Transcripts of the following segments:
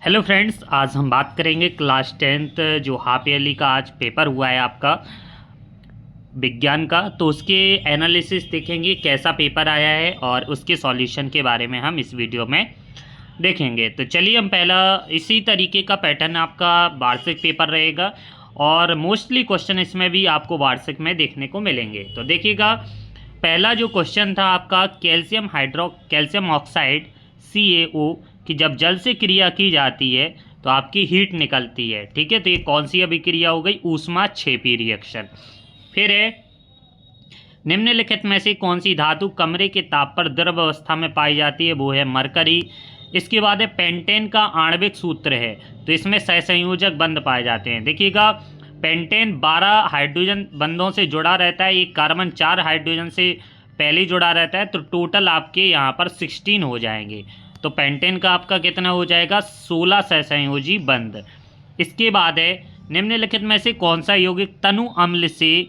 Hello friends, आज हम बात करेंगे क्लास 10th जो हाफ ईयरली का आज पेपर हुआ है आपका विज्ञान का। तो उसके एनालिसिस देखेंगे कैसा पेपर आया है और उसके सॉल्यूशन के बारे में हम इस वीडियो में देखेंगे। तो चलिए हम पहला इसी तरीके का पैटर्न आपका वार्षिक पेपर रहेगा और मोस्टली क्वेश्चन इसमें भी आपको वार्षिक में देखने को मिलेंगे। तो देखिएगा, पहला जो क्वेश्चन था आपका कैल्शियम ऑक्साइड CaO कि जब जल से क्रिया की जाती है तो आपकी हीट निकलती है। ठीक है, तो ये कौन सी अभिक्रिया हो गई? ऊष्माक्षेपी रिएक्शन। फिर है निम्नलिखित में से कौन सी धातु कमरे के ताप पर द्रव अवस्था में पाई जाती है? वो है मरकरी। इसके बाद है पेंटेन का आणविक सूत्र है, तो इसमें सहसंयोजक बंध पाए जाते हैं। देखिएगा, पेंटेन 12 हाइड्रोजन बंधों से जुड़ा रहता है, एक कार्बन 4 हाइड्रोजन से पहले जुड़ा रहता है, तो टोटल आपके यहाँ पर 16 हो जाएंगे। तो पेंटेन का आपका कितना हो जाएगा? 16 सहसंयोजी बंध। इसके बाद है निम्नलिखित में से कौन सा यौगिक तनु अम्ल से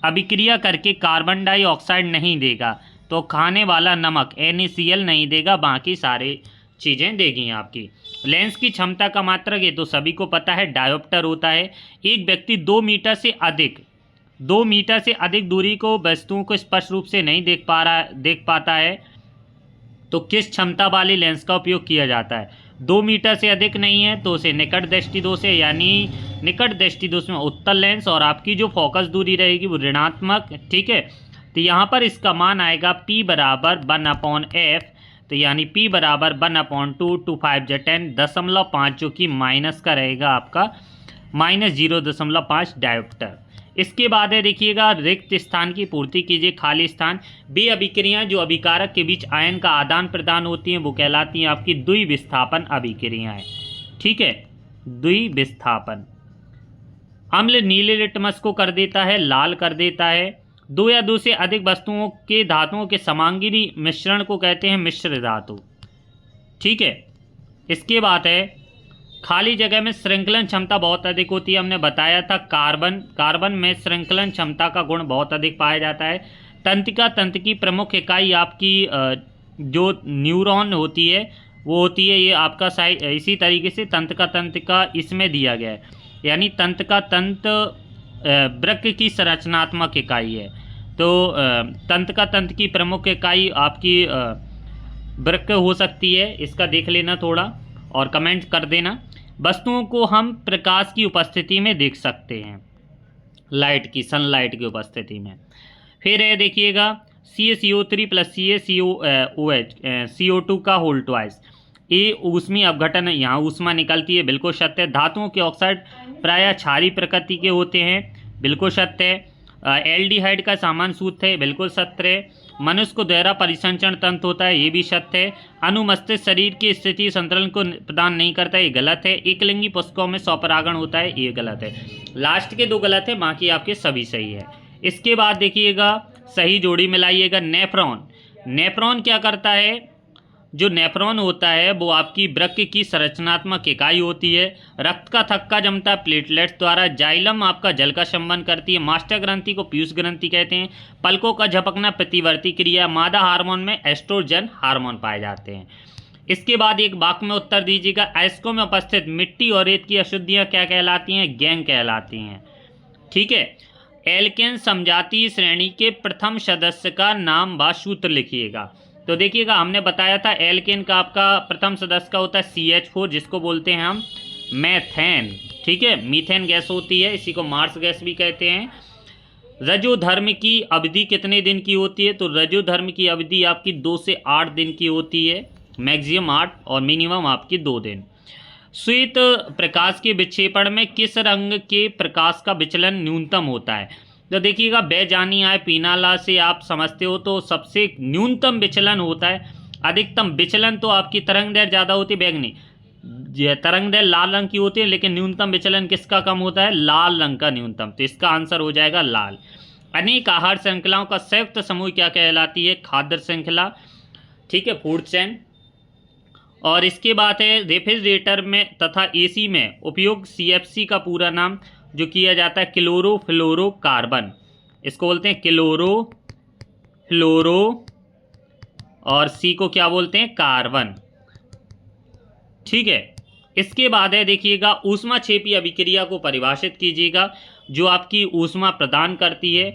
अभिक्रिया करके कार्बन डाइऑक्साइड नहीं देगा? तो खाने वाला नमक NaCl नहीं देगा, बाकी सारे चीज़ें देगी आपकी। लेंस की क्षमता का मात्रक ये तो सभी को पता है, डायोप्टर होता है। एक व्यक्ति 2 मीटर से अधिक दूरी को वस्तुओं को स्पष्ट रूप से नहीं देख पाता है, तो किस क्षमता वाले लेंस का उपयोग किया जाता है? 2 मीटर से अधिक नहीं है तो उसे निकट दृष्टि दोष है, यानी निकट दृष्टि दोष में उत्तल लेंस, और आपकी जो फोकस दूरी रहेगी वो ऋणात्मक। ठीक है, तो यहाँ पर इसका मान आएगा P बराबर 1/f, तो यानी P बराबर 1/2 to 5 × 10.5, जो कि माइनस का रहेगा आपका -0.5 डायोप्टर। इसके बाद है देखिएगा, रिक्त स्थान की पूर्ति कीजिए, खाली स्थान। वे अभिक्रियाएं जो अभिकारक के बीच आयन का आदान प्रदान होती हैं वो कहलाती हैं आपकी द्विविस्थापन अभिक्रियाएं। ठीक है, द्विविस्थापन। अम्ल नीले लिटमस को कर देता है लाल कर देता है। 2 या 2 से अधिक वस्तुओं के धातुओं के समांगी मिश्रण को कहते हैं मिश्र धातु। ठीक है, इसके बाद है खाली जगह में श्रृंखलन क्षमता बहुत अधिक होती है। हमने बताया था कार्बन में श्रृंखलन क्षमता का गुण बहुत अधिक पाया जाता है। तंत्र की प्रमुख इकाई आपकी जो न्यूरॉन होती है वो होती है, ये आपका इसी तरीके से तंत्र का इसमें दिया गया है, यानी वृक्क की संरचनात्मक इकाई है। तो तंत्र की प्रमुख इकाई आपकी वृक्क हो सकती है, इसका देख लेना थोड़ा और कमेंट कर देना। वस्तुओं को हम प्रकाश की उपस्थिति में देख सकते हैं, सनलाइट की उपस्थिति में। फिर है देखिएगा CaCO3 + CO2 का होल ट्वाइस। ये ऊष्मी अपघटन, यहाँ ऊष्मा निकलती है, बिल्कुल सत्य है। धातुओं के ऑक्साइड प्रायः क्षारीय प्रकृति के होते हैं, बिल्कुल सत्य है। एल्डिहाइड का सामान्य सूत्र है, बिल्कुल सत्य है। मनुष्य को दोहरा परिसंचरण तंत्र होता है, ये भी सत्य है। अनुमस्तिष्क शरीर की स्थिति संतुलन को प्रदान नहीं करता, ये गलत है। एकलिंगी पुष्पों में स्वपरागण होता है, ये गलत है। लास्ट के 2 गलत है, बाकी आपके सभी सही है। इसके बाद देखिएगा, सही जोड़ी मिलाइएगा। नेफ्रॉन क्या करता है? जो नेफ्रॉन होता है वो आपकी वृक्क की संरचनात्मक इकाई होती है। रक्त का थक्का जमता है प्लेटलेट्स द्वारा। जाइलम आपका जल का संबंध करती है। मास्टर ग्रंथि को पीयूष ग्रंथि कहते हैं। पलकों का झपकना प्रतिवर्ती क्रिया। मादा हार्मोन में एस्ट्रोजन हार्मोन पाए जाते हैं। इसके बाद एक वाक्य में उत्तर दीजिएगा, अयस्कों में उपस्थित मिट्टी और रेत की अशुद्धियाँ क्या कहलाती हैं? गैंग कहलाती हैं। ठीक है, एल्केन समजातीय श्रेणी के प्रथम सदस्य का नाम व सूत्र लिखिएगा। तो देखिएगा, हमने बताया था एल्केन का आपका प्रथम सदस्य का होता है CH4, जिसको बोलते हैं हम मेथेन। ठीक है, मीथेन गैस होती है, इसी को मार्स गैस भी कहते हैं। रजोधर्म की अवधि कितने दिन की होती है? तो रजोधर्म की अवधि आपकी 2 से 8 दिन की होती है, मैक्सिमम 8 और मिनिमम आपकी 2 दिन। श्वेत प्रकाश के विक्षेपण में किस रंग के प्रकाश का विचलन न्यूनतम होता है? तो देखिएगा, बेजानी आए पीनाला से आप समझते हो, तो सबसे न्यूनतम विचलन होता है। अधिकतम विचलन तो आपकी तरंगदैर्घ्य ज़्यादा होती है, बैगनी तरंगदैर्घ्य लाल रंग की होती है, लेकिन न्यूनतम विचलन किसका कम होता है? लाल रंग का न्यूनतम। तो इसका आंसर हो जाएगा लाल। अनेक आहार श्रृंखलाओं का संयुक्त समूह क्या कहलाती है? खाद्य श्रृंखला। ठीक है, फूड चेन। और इसके बाद है रेफ्रिजरेटर में तथा AC में उपयोग CFC का पूरा नाम जो किया जाता है क्लोरोफ्लोरोकार्बन, इसको बोलते हैं क्लोरोफ्लोरो, और C को क्या बोलते हैं? कार्बन। ठीक है, इसके बाद है देखिएगा ऊष्माक्षेपी अभिक्रिया को परिभाषित कीजिएगा जो आपकी ऊष्मा प्रदान करती है।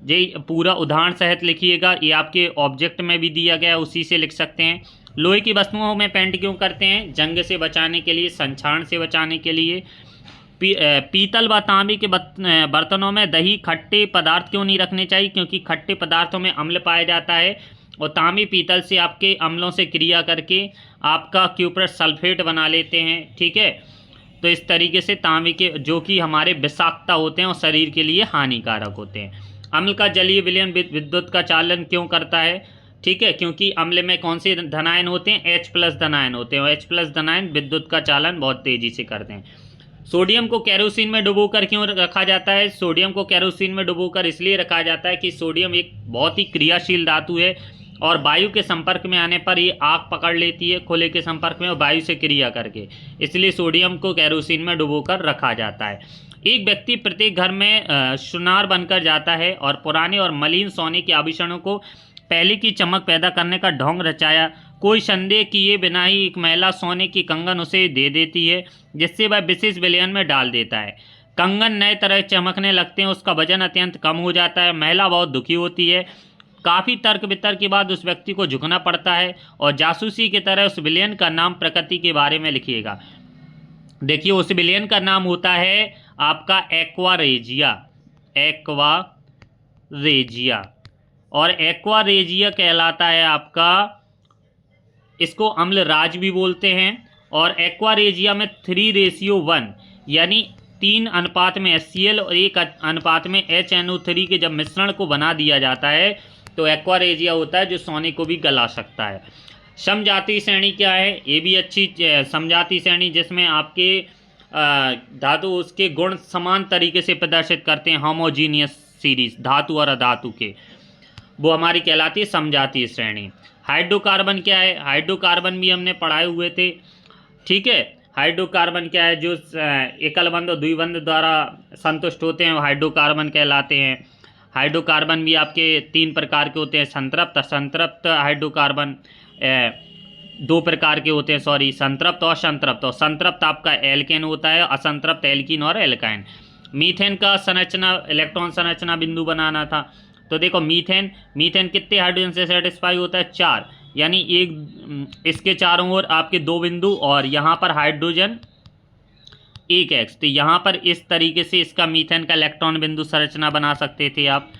ये पूरा उदाहरण सहित लिखिएगा, ये आपके ऑब्जेक्ट में भी दिया गया, उसी से लिख सकते हैं। लोहे की वस्तुओं में पेंट क्यों करते हैं? जंग से बचाने के लिए, संक्षारण से बचाने के लिए। पीतल व तांबे के बर्तनों में दही खट्टे पदार्थ क्यों नहीं रखने चाहिए? क्योंकि खट्टे पदार्थों में अम्ल पाया जाता है और तांबे पीतल से आपके अम्लों से क्रिया करके आपका क्यूप्रस सल्फेट बना लेते हैं। ठीक है, तो इस तरीके से तांबे के जो कि हमारे विषाक्तता होते हैं और शरीर के लिए हानिकारक होते हैं। अम्ल का जलीय विलयन विद्युत का चालन क्यों करता है? ठीक है, क्योंकि अम्ल में कौन से धनायन होते हैं? H+ धनायन होते हैं और H+ धनायन विद्युत का चालन बहुत तेजी से करते हैं। सोडियम को केरोसिन में डुबोकर क्यों रखा जाता है? सोडियम को केरोसिन में डुबोकर इसलिए रखा जाता है कि सोडियम एक बहुत ही क्रियाशील धातु है और वायु के संपर्क में आने पर ये आग पकड़ लेती है, खुले के संपर्क में और वायु से क्रिया करके, इसलिए सोडियम को केरोसिन में डुबोकर रखा जाता है। एक व्यक्ति प्रत्येक घर में सुनार बनकर जाता है और पुराने और मलिन सोने के आभूषणों को पहले की चमक पैदा करने का ढोंग रचाया। कोई संदेह किए बिना ही एक महिला सोने की कंगन उसे दे देती है जिससे वह विशेष विलयन में डाल देता है। कंगन नए तरह चमकने लगते हैं, उसका वजन अत्यंत कम हो जाता है, महिला बहुत दुखी होती है। काफ़ी तर्क वितर्क के बाद उस व्यक्ति को झुकना पड़ता है और जासूसी की तरह उस विलयन का नाम प्रकृति के बारे में लिखिएगा। देखिए उस विलयन का नाम होता है आपका एक्वारेजिया, एक्वारेजिया, और एक्वारेजिया कहलाता है आपका, इसको अम्ल राज भी बोलते हैं। और एक्वारेजिया में 3:1 यानी 3 अनुपात में HCl और 1 अनुपात में HNO3 के जब मिश्रण को बना दिया जाता है तो एक्वारेजिया होता है जो सोने को भी गला सकता है। समजातीय श्रेणी क्या है? ये भी अच्छी समजातीय श्रेणी जिसमें आपके धातु उसके गुण समान तरीके से प्रदर्शित करते हैं, होमोजीनियस सीरीज धातु और अधातु के, वो हमारी कहलाती है समजातीय श्रेणी। हाइड्रोकार्बन क्या है? हाइड्रोकार्बन भी हमने पढ़ाए हुए थे। ठीक है, हाइड्रोकार्बन क्या है? जो एकल बंध और द्विबंध द्वारा संतुष्ट होते हैं वो हाइड्रोकार्बन कहलाते हैं। हाइड्रोकार्बन भी आपके 3 प्रकार के होते हैं, संतृप्त, असंतृप्त हाइड्रोकार्बन 2 प्रकार के होते हैं, सॉरी, संतृप्त और संतृप्त। और संतृप्त आपका एल्केन होता है, असंतृप्त एल्कीन और एल्काइन। मीथेन का संरचना, इलेक्ट्रॉन संरचना बिंदु बनाना था, तो देखो मीथेन कितने हाइड्रोजन से सेटिस्फाई होता है? 4, यानी एक इसके चारों ओर आपके 2 बिंदु और यहाँ पर हाइड्रोजन 1 तो यहाँ पर इस तरीके से इसका मीथेन का इलेक्ट्रॉन बिंदु संरचना बना सकते थे आप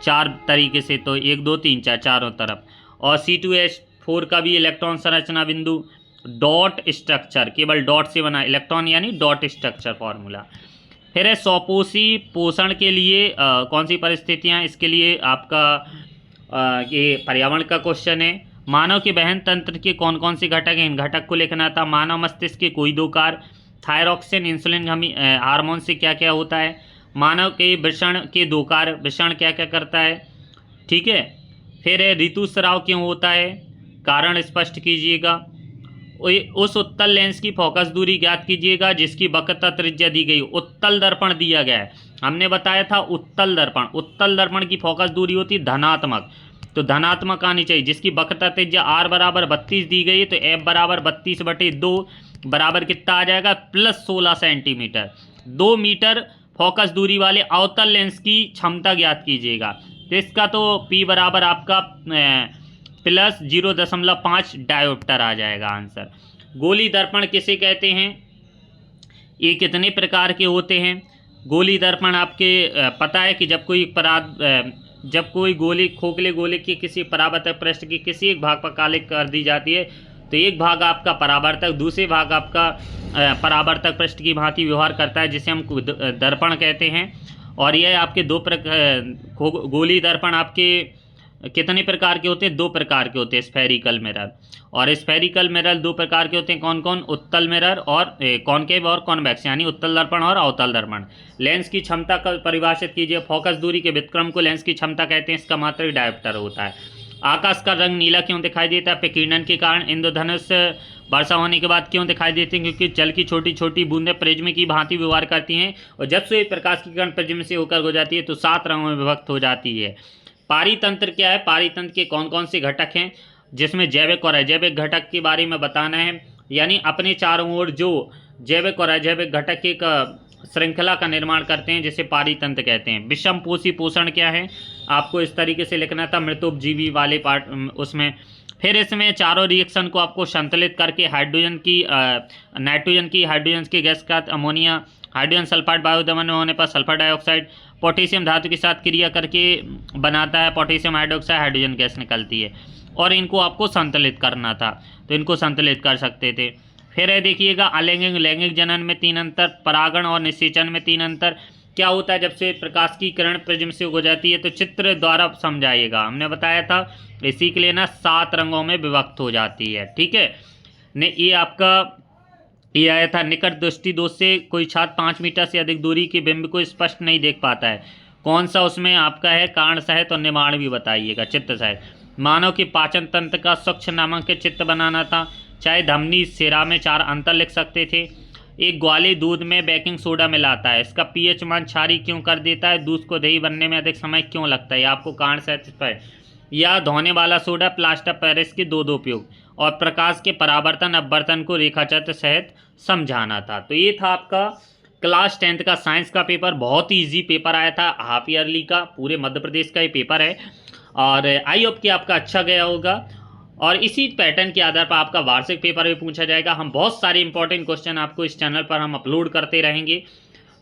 4 तरीके से, तो 1 2 3 4 चारों तरफ। और C2H4 का भी इलेक्ट्रॉन संरचना बिंदु डॉट स्ट्रक्चर, केवल डॉट से बना इलेक्ट्रॉन यानी डॉट स्ट्रक्चर फॉर्मूला। फिर है स्वपोषी पोषण के लिए कौन सी परिस्थितियाँ? इसके लिए आपका ये पर्यावरण का क्वेश्चन है। मानव के वहन तंत्र के कौन कौन से घटक हैं? इन घटक को लिखना था। मानव मस्तिष्क के कोई 2 कार्य, थायरॉक्सिन इंसुलिन हार्मोन से क्या क्या होता है। मानव के वृषण के 2 कार्य, वृषण क्या क्या करता है। ठीक है, फिर है ऋतुस्राव क्यों होता है? कारण स्पष्ट कीजिएगा। उस उत्तल लेंस की फोकस दूरी ज्ञात कीजिएगा जिसकी वक्रता त्रिज्या दी गई। उत्तल दर्पण दिया गया है, हमने बताया था उत्तल दर्पण की फोकस दूरी होती है धनात्मक, तो धनात्मक आनी चाहिए, जिसकी वक्रता त्रिज्या r बराबर 32 दी गई है, तो f बराबर 32/2 बराबर कितना आ जाएगा? +16 सेंटीमीटर। 2 मीटर फोकस दूरी वाले अवतल लेंस की क्षमता ज्ञात कीजिएगा, तो इसका तो p बराबर आपका +0.5 डायोप्टर आ जाएगा आंसर। गोली दर्पण किसे कहते हैं? ये कितने प्रकार के होते हैं? गोली दर्पण आपके पता है कि जब कोई गोली खोखले गोले के किसी परावर्तक पृष्ठ की किसी एक भाग पर कालिक कर दी जाती है तो एक भाग आपका परावर्तक, दूसरे भाग आपका परावर्तक पृष्ठ की भांति व्यवहार करता है, जिसे हम दर्पण कहते हैं। और यह आपके 2 प्रकार गोली दर्पण आपके कितने प्रकार के होते हैं? 2 प्रकार के होते हैं, स्फेरिकल मिरर। और स्फेरिकल मिरर 2 प्रकार के होते हैं, कौन कौन? उत्तल मिरर और कॉनकेव और कॉन्वेक्स, यानी उत्तल दर्पण और अवतल दर्पण। लेंस की क्षमता का परिभाषित कीजिए। फोकस दूरी के व्युत्क्रम को लेंस की क्षमता कहते हैं, इसका मात्रक डायोप्टर होता है। आकाश का रंग नीला क्यों दिखाई देता है? विकिरण के कारण। इंद्रधनुष वर्षा होने के बाद क्यों दिखाई देती हैं? क्योंकि जल की छोटी छोटी बूंदें प्रिज्म की भांति व्यवहार करती हैं और जब से प्रकाश की किरण प्रिज्म से होकर हो जाती है तो 7 रंगों में विभक्त हो जाती है। पारीतंत्र क्या है? पारीतंत्र के कौन कौन से घटक हैं जिसमें जैविक और अजैविक घटक के बारे में बताना है। यानी अपने चारों ओर जो जैविक और अजैविक घटक एक श्रृंखला का निर्माण करते हैं, जिसे पारितंत्र कहते हैं। विषम पोषी पोषण क्या है, आपको इस तरीके से लिखना था मृतोपजीवी वाले पार्ट उसमें। फिर इसमें चारों रिएक्शन को आपको संतुलित करके नाइट्रोजन की हाइड्रोजन की गैस का अमोनिया, हाइड्रोजन सल्फाइड वायुदमन होने पर सल्फर डाइऑक्साइड, पोटेशियम धातु के साथ क्रिया करके बनाता है पोटेशियम हाइड्रोक्साइड, हाइड्रोजन गैस निकलती है, और इनको आपको संतुलित करना था, तो इनको संतुलित कर सकते थे। फिर है देखिएगा अलैंगिक लैंगिक जनन में 3 अंतर, परागण और निषेचन में 3 अंतर। क्या होता है जब से प्रकाश की किरण प्रिज्म से हो जाती है, तो चित्र द्वारा समझाइएगा। हमने बताया था इसी के लिए ना 7 रंगों में विभक्त हो जाती है, ठीक है। ने ये आपका ये आया था निकट दृष्टि दोष से कोई छात्र 5 मीटर से अधिक दूरी के बिंब को स्पष्ट नहीं देख पाता है। कौन सा उसमें आपका है, कारण सहित और निर्माण भी बताइएगा, चित्त सहित। मानव के पाचन तंत्र का स्वच्छ नामांकित चित्र बनाना था। चाहे धमनी सिरा में 4 अंतर लिख सकते थे। एक ग्वाले दूध में बेकिंग सोडा मिलाता है, इसका पीएच मान क्षारीय क्यों कर देता है, दूध को दही बनने में अधिक समय क्यों लगता है, आपको कारण सहित पर। या धोने वाला सोडा, प्लास्टर पेरिस के 2 उपयोग, और प्रकाश के परावर्तन अपवर्तन को रेखाचित्र सहित समझाना था। तो ये था आपका क्लास 10th का साइंस का पेपर। बहुत ही ईजी पेपर आया था, हाफ ईयरली का, पूरे मध्य प्रदेश का ये पेपर है, और आई होप कि आपका अच्छा गया होगा। और इसी पैटर्न के आधार पर आपका वार्षिक पेपर भी पूछा जाएगा। हम बहुत सारे इंपॉर्टेंट क्वेश्चन आपको इस चैनल पर हम अपलोड करते रहेंगे,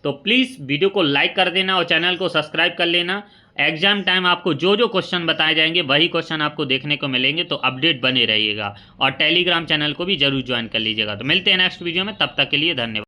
तो प्लीज़ वीडियो को लाइक कर देना और चैनल को सब्सक्राइब कर लेना। एग्जाम टाइम आपको जो जो क्वेश्चन बताए जाएंगे वही क्वेश्चन आपको देखने को मिलेंगे, तो अपडेट बने रहिएगा। और टेलीग्राम चैनल को भी जरूर ज्वाइन कर लीजिएगा। तो मिलते हैं नेक्स्ट वीडियो में, तब तक के लिए धन्यवाद।